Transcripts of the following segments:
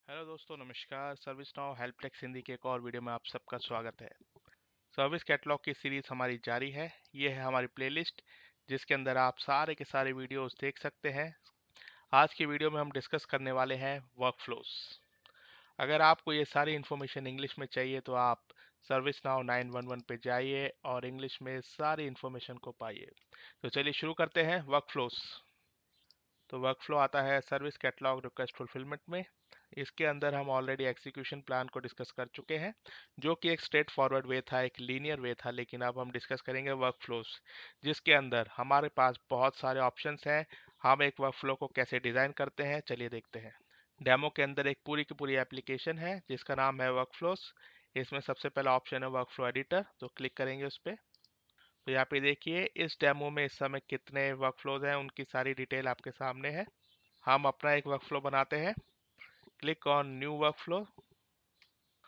Hello दोस्तों, नमस्कार। Service now help desk Hindi के एक और वीडियो में आप सबका स्वागत है। सर्विस कैटलॉग की सीरीज हमारी जारी है। ये है हमारी प्लेलिस्ट जिसके अंदर आप सारे के सारे वीडियोस देख सकते हैं। आज की वीडियो में हम डिस्कस करने वाले हैं वर्कफ्लोस। अगर आपको ये सारी इन्फॉर्मेशन इंग्लिश में चाहिए तो आप सर्विस नाउ 911 पे जाइए और इंग्लिश में सारी इन्फॉर्मेशन को पाइए। तो चलिए शुरू करते हैं वर्कफ्लोस। तो वर्कफ्लो आता है सर्विस कैटलॉग रिक्वेस्ट फुलफिलमेंट में। इसके अंदर हम ऑलरेडी एग्जीक्यूशन प्लान को डिस्कस कर चुके हैं, जो कि एक स्ट्रेट फॉरवर्ड वे था, एक लीनियर वे था। लेकिन अब हम डिस्कस करेंगे वर्कफ्लोज, जिसके अंदर हमारे पास बहुत सारे ऑप्शंस हैं। हम एक वर्कफ्लो को कैसे डिजाइन करते हैं, चलिए देखते हैं। डेमो के अंदर एक पूरी की पूरी एप्लीकेशन है जिसका नाम है वर्कफ्लोज। इसमें सबसे पहला ऑप्शन है वर्कफ्लो एडिटर, तो क्लिक करेंगे उस पर। तो यहाँ पे देखिए इस डेमो में इस समय कितने वर्कफ्लोज हैं उनकी सारी डिटेल आपके सामने है। हम अपना एक वर्कफ्लो बनाते हैं। Click on new workflow.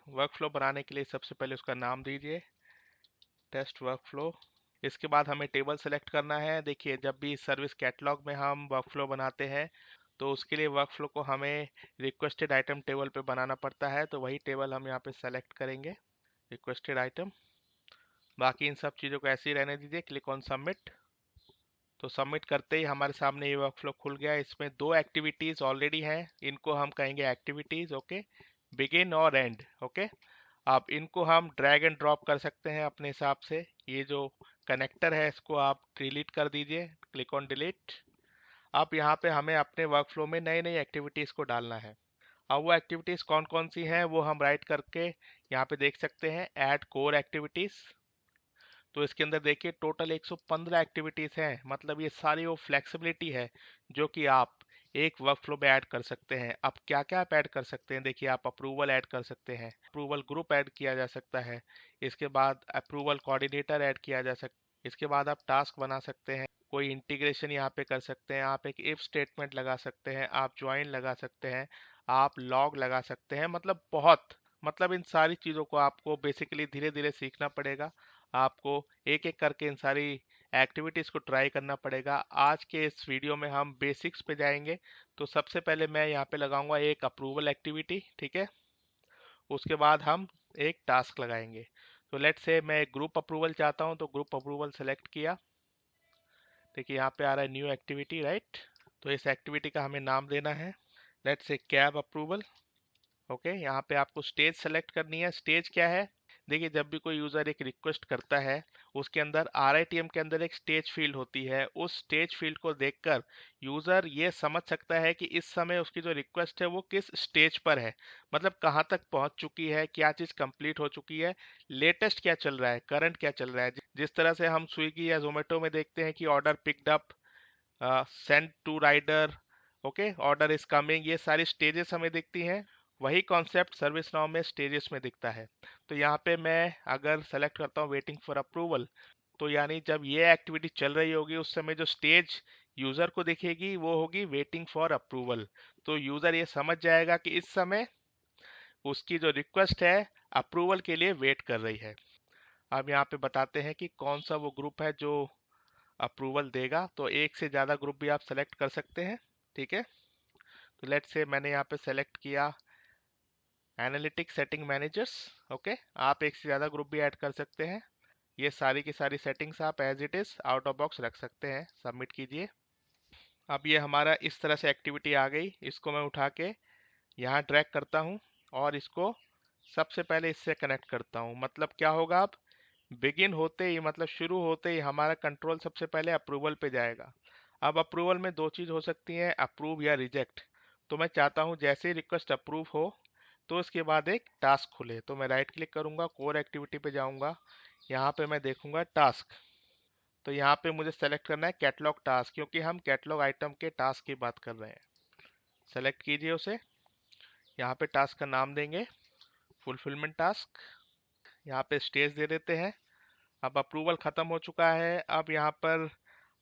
Workflow बनाने के लिए सबसे पहले उसका नाम दीजिए, टेस्ट वर्कफ्लो। इसके बाद हमें टेबल सेलेक्ट करना है। देखिए जब भी सर्विस कैटलॉग में हम वर्कफ्लो बनाते हैं तो उसके लिए वर्कफ्लो को हमें रिक्वेस्टेड आइटम टेबल पे बनाना पड़ता है, तो वही टेबल हम यहाँ पे सेलेक्ट करेंगे, रिक्वेस्टेड आइटम। बाकी इन सब चीज़ों को ऐसे ही रहने दीजिए। Click on submit. तो सबमिट करते ही हमारे सामने ये वर्कफ्लो खुल गया। इसमें दो एक्टिविटीज़ ऑलरेडी हैं, इनको हम कहेंगे एक्टिविटीज़। ओके, बिगिन और एंड। ओके, अब इनको हम ड्रैग एंड ड्रॉप कर सकते हैं अपने हिसाब से। ये जो कनेक्टर है इसको आप डिलीट कर दीजिए। Click on delete. अब यहाँ पे हमें अपने वर्कफ्लो में नई नई एक्टिविटीज़ को डालना है। अब वो एक्टिविटीज़ कौन कौन सी हैं वो हम राइट करके यहाँ पे देख सकते हैं, ऐड कोर एक्टिविटीज़। तो इसके अंदर देखिए टोटल 115 एक्टिविटीज़ हैं। मतलब ये सारी वो फ्लेक्सिबिलिटी है जो कि आप एक वर्कफ्लो में ऐड कर सकते हैं। अब क्या क्या आप ऐड कर सकते हैं, देखिए आप अप्रूवल ऐड कर सकते हैं, अप्रूवल ग्रुप ऐड किया जा सकता है, इसके बाद अप्रूवल कोऑर्डिनेटर ऐड किया जा सकता है, इसके बाद आप टास्क बना सकते हैं, कोई इंटीग्रेशन यहाँ पे कर सकते हैं, आप एक इफ स्टेटमेंट लगा सकते हैं, आप ज्वाइन लगा सकते हैं, आप लॉग लगा सकते हैं। मतलब इन सारी चीज़ों को आपको बेसिकली धीरे धीरे सीखना पड़ेगा। आपको एक एक करके इन सारी एक्टिविटीज़ को ट्राई करना पड़ेगा। आज के इस वीडियो में हम बेसिक्स पे जाएंगे। तो सबसे पहले मैं यहाँ पे लगाऊंगा एक अप्रूवल एक्टिविटी, ठीक है। उसके बाद हम एक टास्क लगाएंगे। तो लेट्स से मैं एक ग्रुप अप्रूवल चाहता हूँ, तो ग्रुप अप्रूवल सेलेक्ट किया। देखिए यहाँ पे आ रहा है न्यू एक्टिविटी, राइट। तो इस एक्टिविटी का हमें नाम देना है, let's say cab approval. Okay, यहाँ पे आपको स्टेज सेलेक्ट करनी है। स्टेज क्या है, देखिए जब भी कोई यूज़र एक रिक्वेस्ट करता है उसके अंदर RITM के अंदर एक स्टेज फील्ड होती है। उस स्टेज फील्ड को देखकर यूज़र ये समझ सकता है कि इस समय उसकी जो रिक्वेस्ट है वो किस स्टेज पर है, मतलब कहाँ तक पहुँच चुकी है, क्या चीज़ कंप्लीट हो चुकी है, लेटेस्ट क्या चल रहा है, करंट क्या चल रहा है। जिस तरह से हम स्विगी या जोमेटो में देखते हैं कि order picked up, send to rider, okay, order is coming, ये सारी स्टेजेस हमें दिखती हैं। वही कॉन्सेप्ट सर्विस नाउ में स्टेजेस में दिखता है। तो यहाँ पे मैं अगर सेलेक्ट करता हूँ वेटिंग फॉर अप्रूवल, तो यानी जब ये एक्टिविटी चल रही होगी उस समय जो स्टेज यूजर को दिखेगी वो होगी वेटिंग फॉर अप्रूवल। तो यूजर ये समझ जाएगा कि इस समय उसकी जो रिक्वेस्ट है अप्रूवल के लिए वेट कर रही है। अब यहाँ पे बताते हैं कि कौन सा वो ग्रुप है जो अप्रूवल देगा। तो एक से ज़्यादा ग्रुप भी आप सेलेक्ट कर सकते हैं, ठीक है। तो लेट्स से मैंने यहाँ पे सेलेक्ट किया एनालिटिक्स सेटिंग मैनेजर्स। ओके, आप एक से ज़्यादा ग्रुप भी ऐड कर सकते हैं। ये सारी की सारी सेटिंग्स आप as it is out of box रख सकते हैं। सबमिट कीजिए। अब ये हमारा इस तरह से एक्टिविटी आ गई। इसको मैं उठा के यहाँ ड्रैग करता हूँ और इसको सबसे पहले इससे कनेक्ट करता हूँ। मतलब क्या होगा, अब बिगिन होते ही मतलब शुरू होते ही हमारा कंट्रोल सबसे पहले अप्रूवल पे जाएगा। अब अप्रूवल में दो चीज़ हो सकती है, अप्रूव या रिजेक्ट। तो मैं चाहता हूँ जैसे ही रिक्वेस्ट अप्रूव हो तो उसके बाद एक टास्क खुले। तो मैं राइट क्लिक करूँगा, कोर एक्टिविटी पे जाऊँगा, यहाँ पे मैं देखूँगा टास्क। तो यहाँ पे मुझे सेलेक्ट करना है कैटलॉग टास्क, क्योंकि हम कैटलॉग आइटम के टास्क की बात कर रहे हैं। सेलेक्ट कीजिए उसे। यहाँ पे टास्क का नाम देंगे फुलफिलमेंट टास्क। यहाँ पे स्टेज दे देते हैं। अब अप्रूवल ख़त्म हो चुका है। अब यहाँ पर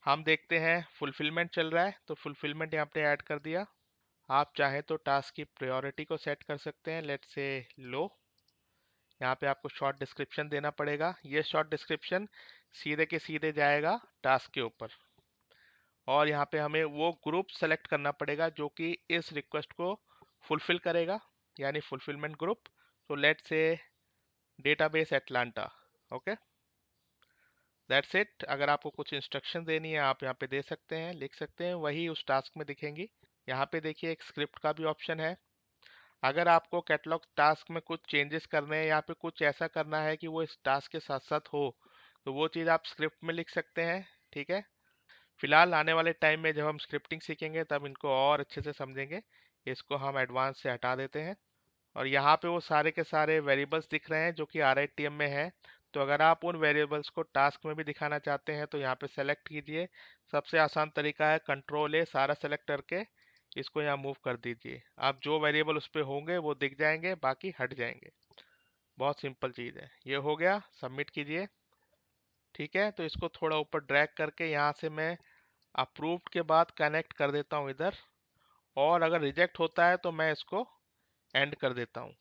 हम देखते हैं फुलफिलमेंट चल रहा है, तो फुलफिलमेंट यहाँ पे ऐड कर दिया। आप चाहें तो टास्क की प्रायोरिटी को सेट कर सकते हैं, लेट्स से लो। यहाँ पे आपको शॉर्ट डिस्क्रिप्शन देना पड़ेगा। ये शॉर्ट डिस्क्रिप्शन सीधे के सीधे जाएगा टास्क के ऊपर। और यहाँ पे हमें वो ग्रुप सेलेक्ट करना पड़ेगा जो कि इस रिक्वेस्ट को फुलफिल करेगा। यानी फुलफिलमेंट ग्रुप। तो let's say database Atlanta. Okay, that's it. अगर आपको कुछ इंस्ट्रक्शन देनी है आप यहाँ पे दे सकते हैं, लिख सकते हैं, वही उस टास्क में दिखेंगी। यहाँ पे देखिए एक स्क्रिप्ट का भी ऑप्शन है। अगर आपको कैटलॉग टास्क में कुछ चेंजेस करने हैं या फिर कुछ ऐसा करना है कि वो इस टास्क के साथ साथ हो, तो वो चीज़ आप स्क्रिप्ट में लिख सकते हैं। ठीक है, फिलहाल आने वाले टाइम में जब हम स्क्रिप्टिंग सीखेंगे तब इनको और अच्छे से समझेंगे। इसको हम एडवांस से हटा देते हैं। और यहाँ पे वो सारे के सारे वेरिएबल्स दिख रहे हैं जो कि RITM में है। तो अगर आप उन वेरिएबल्स को टास्क में भी दिखाना चाहते हैं तो यहाँ पे सेलेक्ट कीजिए। सबसे आसान तरीका है Ctrl A, सारा सेलेक्ट करके इसको यहाँ मूव कर दीजिए। आप जो वेरिएबल उस पर होंगे वो दिख जाएंगे, बाकी हट जाएंगे। बहुत सिंपल चीज़ है। ये हो गया, सबमिट कीजिए। ठीक है, तो इसको थोड़ा ऊपर ड्रैग करके यहाँ से मैं अप्रूव्ड के बाद कनेक्ट कर देता हूँ इधर। और अगर रिजेक्ट होता है तो मैं इसको एंड कर देता हूँ।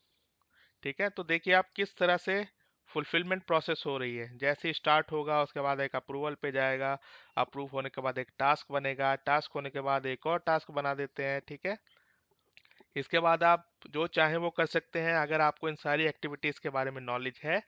ठीक है, तो देखिए आप किस तरह से फुलफिलमेंट प्रोसेस हो रही है। जैसे ही स्टार्ट होगा उसके बाद एक अप्रूवल पे जाएगा, अप्रूव होने के बाद एक टास्क बनेगा, टास्क होने के बाद एक और टास्क बना देते हैं। ठीक है, इसके बाद आप जो चाहें वो कर सकते हैं। अगर आपको इन सारी एक्टिविटीज़ के बारे में नॉलेज है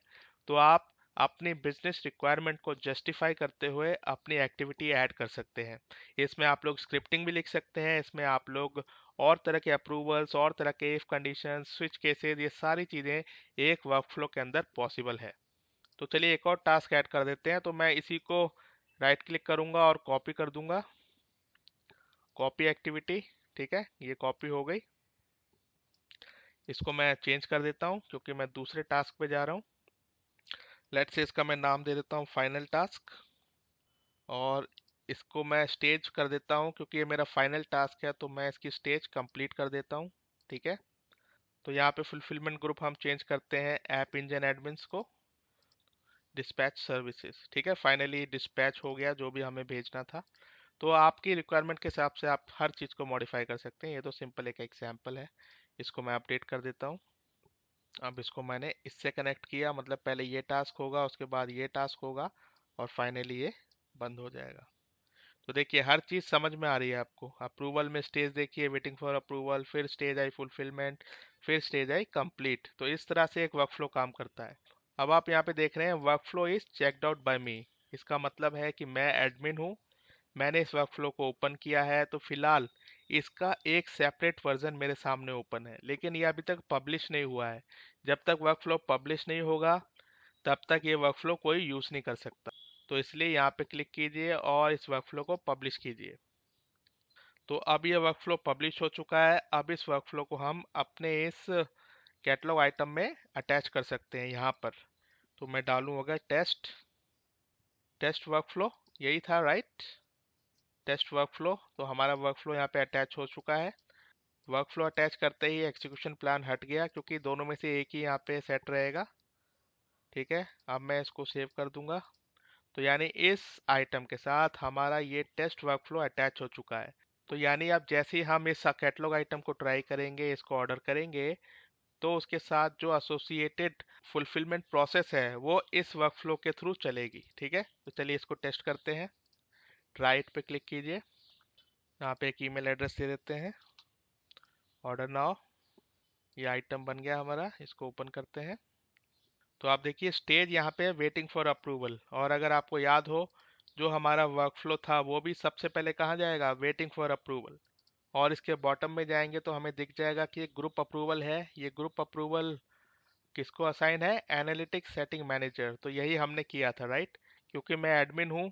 तो आप अपनी बिजनेस रिक्वायरमेंट को जस्टिफाई करते हुए अपनी एक्टिविटी ऐड कर सकते हैं। इसमें आप लोग स्क्रिप्टिंग भी लिख सकते हैं। इसमें आप लोग और तरह के अप्रूवल्स, और तरह के इफ कंडीशन, स्विच केसेस, ये सारी चीज़ें एक वर्कफ्लो के अंदर पॉसिबल है। तो चलिए एक और टास्क ऐड कर देते हैं। तो मैं इसी को राइट क्लिक करूंगा और कॉपी कर दूंगा, कॉपी एक्टिविटी। ठीक है, ये कॉपी हो गई। इसको मैं चेंज कर देता हूँ क्योंकि मैं दूसरे टास्क पे जा रहा हूँ। लेट्स से इसका मैं नाम दे देता हूँ फाइनल टास्क। और इसको मैं स्टेज कर देता हूँ क्योंकि ये मेरा फाइनल टास्क है, तो मैं इसकी स्टेज कंप्लीट कर देता हूँ। ठीक है, तो यहाँ पे फुलफिलमेंट ग्रुप हम चेंज करते हैं ऐप इंजन एडमिन्स को डिस्पैच सर्विसेज। ठीक है, फाइनली डिस्पैच हो गया जो भी हमें भेजना था। तो आपकी रिक्वायरमेंट के हिसाब से आप हर चीज़ को मॉडिफाई कर सकते हैं। ये तो सिंपल एक एग्जाम्पल है। इसको मैं अपडेट कर देता हूँ। अब इसको मैंने इससे कनेक्ट किया, मतलब पहले ये टास्क होगा, उसके बाद ये टास्क होगा, और फाइनली ये बंद हो जाएगा। तो देखिए हर चीज़ समझ में आ रही है आपको। अप्रूवल में स्टेज देखिए, वेटिंग फॉर अप्रूवल, फिर स्टेज आई फुलफिलमेंट, फिर स्टेज आई कंप्लीट। तो इस तरह से एक वर्कफ्लो काम करता है। अब आप यहाँ पे देख रहे हैं workflow is checked out by me. इसका मतलब है कि मैं एडमिन हूँ, मैंने इस वर्कफ्लो को ओपन किया है। तो फिलहाल इसका एक सेपरेट वर्जन मेरे सामने ओपन है, लेकिन ये अभी तक पब्लिश नहीं हुआ है। जब तक वर्कफ्लो पब्लिश नहीं होगा तब तक ये वर्कफ्लो कोई यूज़ नहीं कर सकता। तो इसलिए यहाँ पे क्लिक कीजिए और इस वर्कफ्लो को पब्लिश कीजिए। तो अब ये वर्कफ्लो पब्लिश हो चुका है। अब इस वर्कफ्लो को हम अपने इस कैटलॉग आइटम में अटैच कर सकते हैं यहाँ पर। तो मैं डालूँ अगर टेस्ट टेस्ट वर्कफ्लो, यही था राइट, टेस्ट वर्कफ्लो। तो हमारा वर्कफ्लो यहाँ पे अटैच हो चुका है। वर्कफ्लो अटैच करते ही एग्जीक्यूशन प्लान हट गया क्योंकि दोनों में से एक ही यहाँ पे सेट रहेगा। ठीक है, अब मैं इसको सेव कर दूंगा। तो यानी इस आइटम के साथ हमारा ये टेस्ट वर्कफ्लो अटैच हो चुका है। तो यानी अब जैसे ही हम इस कैटलॉग आइटम को ट्राई करेंगे, इसको ऑर्डर करेंगे, तो उसके साथ जो एसोसिएटेड फुलफिलमेंट प्रोसेस है वो इस वर्कफ्लो के थ्रू चलेगी। ठीक है, तो चलिए इसको टेस्ट करते हैं। राइट पे क्लिक कीजिए, यहाँ पे एक ईमेल एड्रेस दे देते हैं, ऑर्डर नाउ। ये आइटम बन गया हमारा, इसको ओपन करते हैं। तो आप देखिए स्टेज यहाँ पे वेटिंग फॉर अप्रूवल। और अगर आपको याद हो जो हमारा वर्कफ्लो था वो भी सबसे पहले कहाँ जाएगा, वेटिंग फॉर अप्रूवल। और इसके बॉटम में जाएंगे तो हमें दिख जाएगा कि एक ग्रुप अप्रूवल है। ये ग्रुप अप्रूवल किसको असाइन है, एनालिटिक्स सेटिंग मैनेजर। तो यही हमने किया था राइट, क्योंकि मैं एडमिन हूँ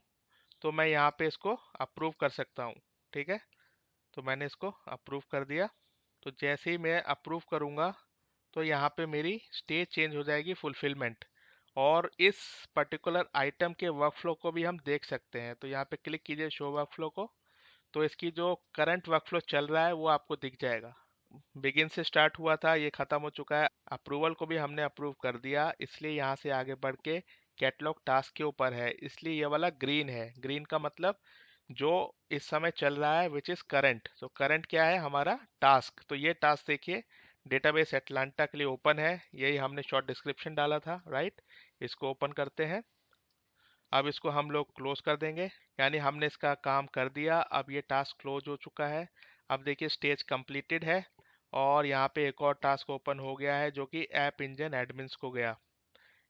तो मैं यहाँ पे इसको अप्रूव कर सकता हूँ। ठीक है, तो मैंने इसको अप्रूव कर दिया। तो जैसे ही मैं अप्रूव करूँगा तो यहाँ पे मेरी स्टेज चेंज हो जाएगी फुलफिलमेंट। और इस पर्टिकुलर आइटम के वर्कफ्लो को भी हम देख सकते हैं। तो यहाँ पे क्लिक कीजिए शो वर्कफ्लो को, तो इसकी जो करंट वर्कफ्लो चल रहा है वो आपको दिख जाएगा। बिगिन से स्टार्ट हुआ था, ये खत्म हो चुका है। अप्रूवल को भी हमने अप्रूव कर दिया, इसलिए यहाँ से आगे बढ़ के कैटलॉग टास्क के ऊपर है, इसलिए ये वाला ग्रीन है। ग्रीन का मतलब जो इस समय चल रहा है विच इज करंट। तो करंट क्या है, हमारा टास्क। तो ये टास्क देखिए डेटाबेस एटलांटा के लिए ओपन है, यही हमने शॉर्ट डिस्क्रिप्शन डाला था राइट। इसको ओपन करते हैं। अब इसको हम लोग क्लोज कर देंगे, यानी हमने इसका काम कर दिया। अब ये टास्क क्लोज हो चुका है। अब देखिए स्टेज कंप्लीटेड है और यहाँ पे एक और टास्क ओपन हो गया है जो कि ऐप इंजन एडमिन्स को गया।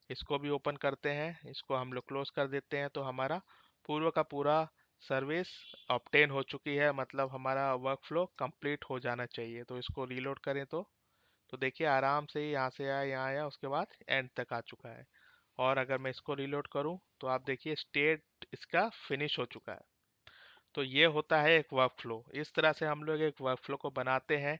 इसको भी ओपन करते हैं, इसको हम लोग क्लोज कर देते हैं। तो हमारा पूर्व का पूरा सर्विस ऑब्टेन हो चुकी है, मतलब हमारा वर्क फ्लो कंप्लीट हो जाना चाहिए। तो इसको रीलोड करें तो देखिए आराम से ही यहाँ से आया, यहाँ आया, उसके बाद एंड तक आ चुका है। और अगर मैं इसको रीलोड करूँ तो आप देखिए स्टेट इसका फिनिश हो चुका है। तो ये होता है एक वर्क फ्लो। इस तरह से हम लोग एक वर्क फ्लो को बनाते हैं।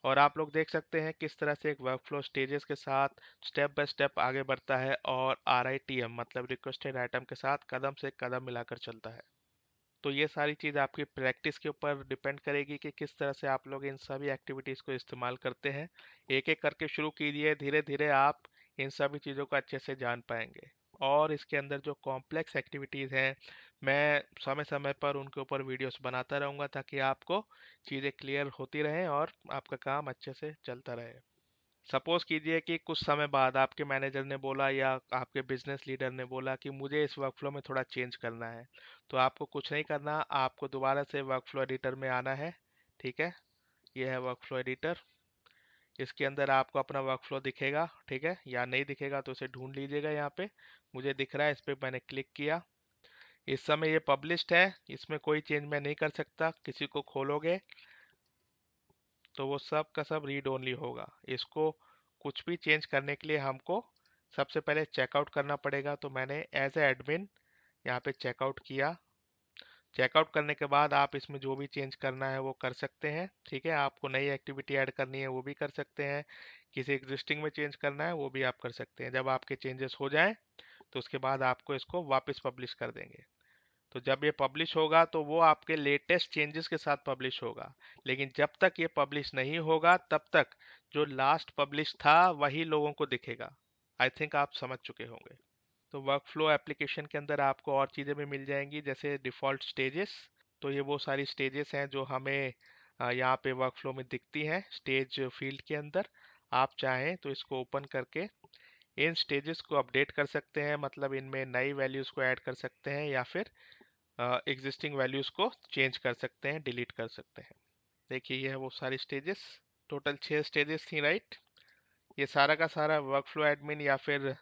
और आप लोग देख सकते हैं किस तरह से एक वर्क फ्लो स्टेजेस के साथ स्टेप बाय स्टेप आगे बढ़ता है और RITM मतलब रिक्वेस्टेड आइटम के साथ कदम से कदम मिलाकर चलता है। तो ये सारी चीज़ आपकी प्रैक्टिस के ऊपर डिपेंड करेगी कि किस तरह से आप लोग इन सभी एक्टिविटीज़ को इस्तेमाल करते हैं। एक एक करके शुरू कीजिए, धीरे धीरे आप इन सभी चीज़ों को अच्छे से जान पाएंगे। और इसके अंदर जो कॉम्प्लेक्स एक्टिविटीज़ हैं, मैं समय समय पर उनके ऊपर वीडियोस बनाता रहूँगा ताकि आपको चीज़ें क्लियर होती रहें और आपका काम अच्छे से चलता रहे। सपोज कीजिए कि कुछ समय बाद आपके मैनेजर ने बोला या आपके बिजनेस लीडर ने बोला कि मुझे इस वर्कफ्लो में थोड़ा चेंज करना है। तो आपको कुछ नहीं करना, आपको दोबारा से वर्कफ्लो एडिटर में आना है। ठीक है, ये है वर्कफ्लो एडिटर। इसके अंदर आपको अपना वर्कफ्लो दिखेगा, ठीक है, या नहीं दिखेगा तो उसे ढूंढ लीजिएगा। यहाँ पे मुझे दिख रहा है, इस पर मैंने क्लिक किया। इस समय ये पब्लिश्ड है, इसमें कोई चेंज मैं नहीं कर सकता। किसी को खोलोगे तो वो सब का सब रीड ओनली होगा। इसको कुछ भी चेंज करने के लिए हमको सबसे पहले चेकआउट करना पड़ेगा। तो मैंने एज ए एडमिन यहाँ पे चेकआउट किया। चेकआउट करने के बाद आप इसमें जो भी चेंज करना है वो कर सकते हैं। ठीक है, आपको नई एक्टिविटी ऐड करनी है वो भी कर सकते हैं, किसी एग्जिस्टिंग में चेंज करना है वो भी आप कर सकते हैं। जब आपके चेंजेस हो जाएं तो उसके बाद आपको इसको वापस पब्लिश कर देंगे। तो जब ये पब्लिश होगा तो वो आपके लेटेस्ट चेंजेस के साथ पब्लिश होगा। लेकिन जब तक ये पब्लिश नहीं होगा तब तक जो लास्ट पब्लिश था वही लोगों को दिखेगा। आई थिंक आप समझ चुके होंगे। तो वर्क फ्लो एप्लीकेशन के अंदर आपको और चीज़ें भी मिल जाएंगी जैसे डिफ़ॉल्ट स्टेजेस। तो ये वो सारी स्टेजेस हैं जो हमें यहाँ पे वर्क फ्लो में दिखती हैं स्टेज फील्ड के अंदर। आप चाहें तो इसको ओपन करके इन स्टेजेस को अपडेट कर सकते हैं, मतलब इनमें नई वैल्यूज़ को ऐड कर सकते हैं या फिर एग्जिस्टिंग वैल्यूज को चेंज कर सकते हैं, डिलीट कर सकते हैं। देखिए ये है वो सारी स्टेजेस। टोटल 6 स्टेजेस थी, राइट। ये सारा का सारा वर्कफ्लो एडमिन या फिर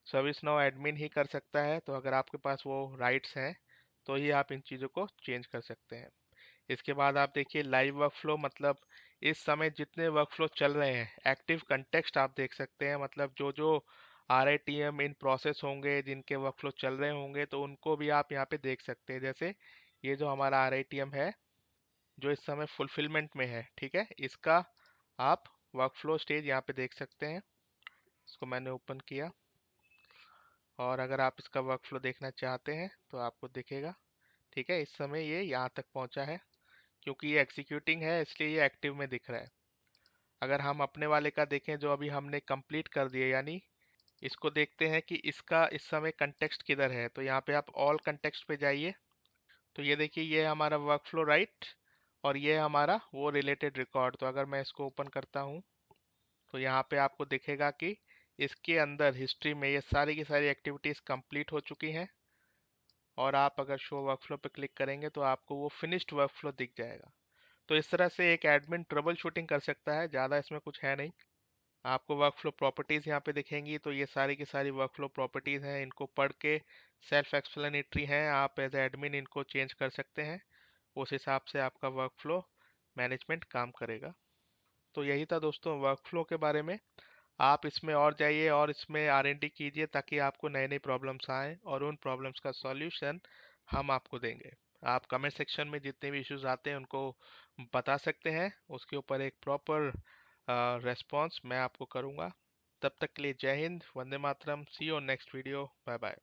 सर्विस नाउ एडमिन ही कर सकता है। तो अगर आपके पास वो राइट्स हैं तो ही आप इन चीज़ों को चेंज कर सकते हैं। इसके बाद आप देखिए लाइव वर्कफ्लो, मतलब इस समय जितने वर्कफ्लो चल रहे हैं एक्टिव कंटेक्स्ट आप देख सकते हैं। मतलब जो जो RITM इन प्रोसेस होंगे, जिनके वर्कफ्लो चल रहे होंगे, तो उनको भी आप यहाँ पे देख सकते हैं। जैसे ये जो हमारा RITM है जो इस समय फुलफिलमेंट में है, ठीक है, इसका आप वर्कफ्लो स्टेज यहाँ पे देख सकते हैं। इसको मैंने ओपन किया और अगर आप इसका वर्कफ्लो देखना चाहते हैं तो आपको दिखेगा। ठीक है, इस समय ये यहाँ तक पहुँचा है। क्योंकि ये एग्जीक्यूटिंग है इसलिए ये एक्टिव में दिख रहा है। अगर हम अपने वाले का देखें जो अभी हमने कंप्लीट कर दिया, यानी इसको देखते हैं कि इसका इस समय कंटेक्स्ट किधर है। तो यहाँ पे आप ऑल कंटेक्स्ट पे जाइए। तो ये देखिए ये हमारा वर्क फ्लो, राइट, और ये हमारा वो रिलेटेड रिकॉर्ड। तो अगर मैं इसको ओपन करता हूँ तो यहाँ पे आपको दिखेगा कि इसके अंदर हिस्ट्री में ये सारी की सारी एक्टिविटीज़ कंप्लीट हो चुकी हैं। और आप अगर शो वर्कफ्लो पे क्लिक करेंगे तो आपको वो फिनिश्ड वर्कफ्लो दिख जाएगा। तो इस तरह से एक एडमिन ट्रबल शूटिंग कर सकता है, ज़्यादा इसमें कुछ है नहीं। आपको वर्कफ्लो प्रॉपर्टीज़ यहाँ पे दिखेंगी। तो ये सारी की सारी वर्कफ्लो प्रॉपर्टीज़ हैं, इनको पढ़ के सेल्फ एक्सप्लेनेटरी हैं, आप एज एडमिन इनको चेंज कर सकते हैं। उस हिसाब से आपका वर्कफ्लो मैनेजमेंट काम करेगा। तो यही था दोस्तों वर्कफ्लो के बारे में। आप इसमें और जाइए और इसमें R&D कीजिए ताकि आपको नए नई प्रॉब्लम्स आएँ और उन प्रॉब्लम्स का सॉल्यूशन हम आपको देंगे। आप कमेंट सेक्शन में जितने भी इश्यूज आते हैं उनको बता सकते हैं, उसके ऊपर एक प्रॉपर रेस्पॉन्स मैं आपको करूँगा। तब तक के लिए जय हिंद, वंदे मातरम, see you next video, bye bye.